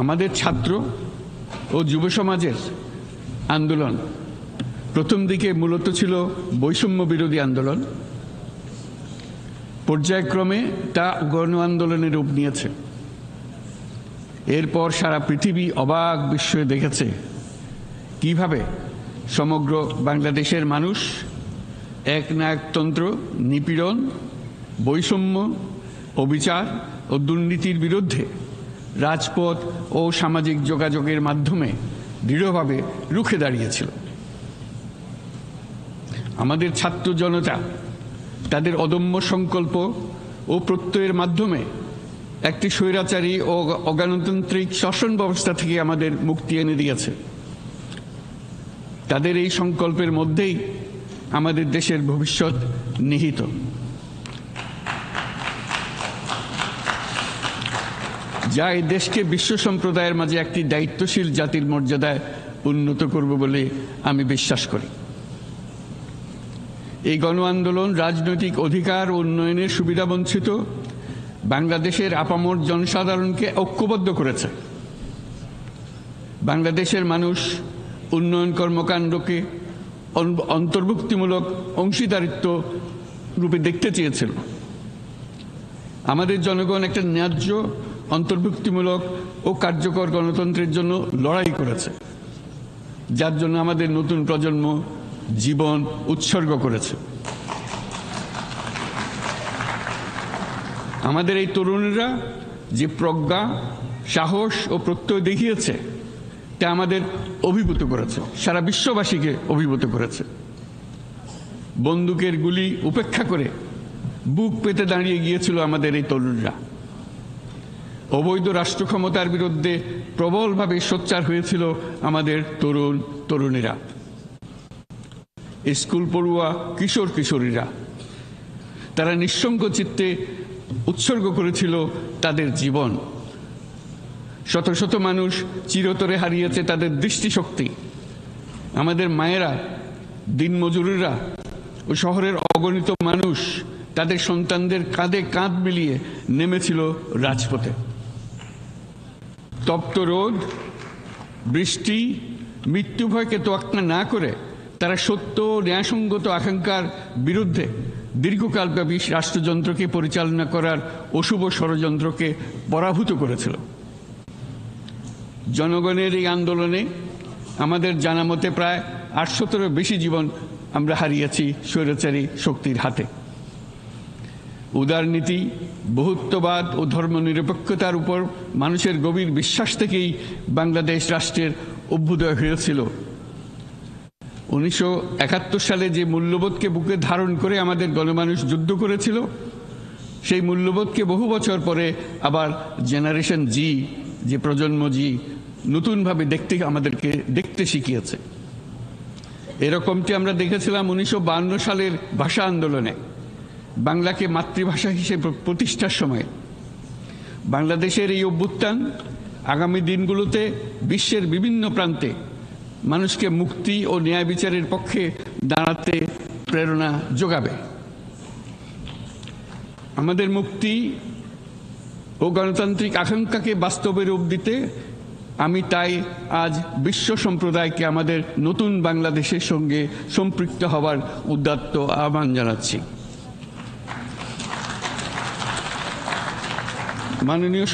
আমাদের ছাত্র ও যুব সমাজের আন্দোলন প্রথম দিকে মূলত ছিল বৈষম্য বিরোধী আন্দোলন। পর্যায়ক্রমে তা গণ আন্দোলনের রূপ নিয়েছে। এরপর সারা পৃথিবী অবাক বিস্ময়ে দেখেছে কিভাবে সমগ্র বাংলাদেশের মানুষ একনায়কতন্ত্র, নিপীড়ন, বৈষম্য, অবিচার ও দুর্নীতির বিরুদ্ধে রাজপথ ও সামাজিক যোগাযোগের মাধ্যমে দৃঢ়ভাবে রুখে দাঁড়িয়েছিল। আমাদের ছাত্র জনতা তাদের অদম্য সংকল্প ও প্রত্যয়ের মাধ্যমে একটি স্বৈরাচারী ও অগণতান্ত্রিক শাসন ব্যবস্থা থেকে আমাদের মুক্তি এনে দিয়েছে। তাদের এই সংকল্পের মধ্যেই আমাদের দেশের ভবিষ্যৎ নিহিত। যা এই দেশকে বিশ্ব সম্প্রদায়ের মাঝে একটি দায়িত্বশীল জাতির মর্যাদায় উন্নত করবে বলে আমি বিশ্বাস করি। এই গণ আন্দোলন রাজনৈতিক অধিকার ও উন্নয়নের সুবিধাবঞ্চিত বাংলাদেশের আপামর জনসাধারণকে ঐক্যবদ্ধ করেছে। বাংলাদেশের মানুষ উন্নয়ন কর্মকাণ্ডকে অন্তর্ভুক্তিমূলক অংশীদারিত্ব রূপে দেখতে চেয়েছিল। আমাদের জনগণ একটা ন্যায্য, অন্তর্ভুক্তিমূলক ও কার্যকর গণতন্ত্রের জন্য লড়াই করেছে, যার জন্য আমাদের নতুন প্রজন্ম জীবন উৎসর্গ করেছে। আমাদের এই তরুণীরা যে প্রজ্ঞা, সাহস ও প্রত্যয় দেখিয়েছে তা আমাদের অভিভূত করেছে, সারা বিশ্ববাসীকে অভিভূত করেছে। বন্দুকের গুলি উপেক্ষা করে বুক পেতে দাঁড়িয়ে গিয়েছিল আমাদের এই তরুণরা। অবৈধ রাষ্ট্র ক্ষমতার বিরুদ্ধে প্রবলভাবে সোচ্চার হয়েছিল আমাদের তরুণ তরুণীরা। স্কুল পড়ুয়া কিশোর কিশোরীরা তারা নিঃসঙ্গ চিত্তে উৎসর্গ করেছিল তাদের জীবন। শত শত মানুষ চিরতরে হারিয়েছে তাদের দৃষ্টিশক্তি। আমাদের মায়েরা, দিনমজুরেরা ও শহরের অগণিত মানুষ তাদের সন্তানদের কাঁধে কাঁধ মিলিয়ে নেমেছিল রাজপথে। তপ্ত রোদ, বৃষ্টি, মৃত্যু ভয়কে তোয়াক্কা না করে তারা সত্য ও ন্যায়সঙ্গত আকাঙ্ক্ষার বিরুদ্ধে দীর্ঘকালব্যাপী রাষ্ট্রযন্ত্রকে পরিচালনা করার অশুভ ষড়যন্ত্রকে পরাভূত করেছিল। জনগণের এই আন্দোলনে আমাদের জানা মতে প্রায় ৮০০-এরও বেশি জীবন আমরা হারিয়েছি স্বৈরাচারী শক্তির হাতে। উদারনীতি, বহুত্ববাদ ও ধর্মনিরপেক্ষতার উপর মানুষের গভীর বিশ্বাস থেকেই বাংলাদেশ রাষ্ট্রের অভ্যুদয় হয়েছিল। ১৯৭১ সালে যে মূল্যবোধকে বুকে ধারণ করে আমাদের গণমানুষ যুদ্ধ করেছিল, সেই মূল্যবোধকে বহু বছর পরে আবার জেনারেশন জি, যে প্রজন্ম জি, নতুনভাবে আমাদেরকে দেখতে শিখিয়েছে। এরকমটি আমরা দেখেছিলাম ১৯৫২ সালের ভাষা আন্দোলনে, বাংলাকে মাতৃভাষা হিসেবে প্রতিষ্ঠার সময়। বাংলাদেশের এই অভ্যুত্থান আগামী দিনগুলোতে বিশ্বের বিভিন্ন প্রান্তে মানুষকে মুক্তি ও ন্যায় বিচারের পক্ষে দাঁড়াতে প্রেরণা যোগাবে। আমাদের মুক্তি ও গণতান্ত্রিক আকাঙ্ক্ষাকে বাস্তবে রূপ দিতে আমি তাই আজ বিশ্ব সম্প্রদায়কে আমাদের নতুন বাংলাদেশের সঙ্গে সম্পৃক্ত হওয়ার উদাত্ত আহ্বান জানাচ্ছি। মাননীয়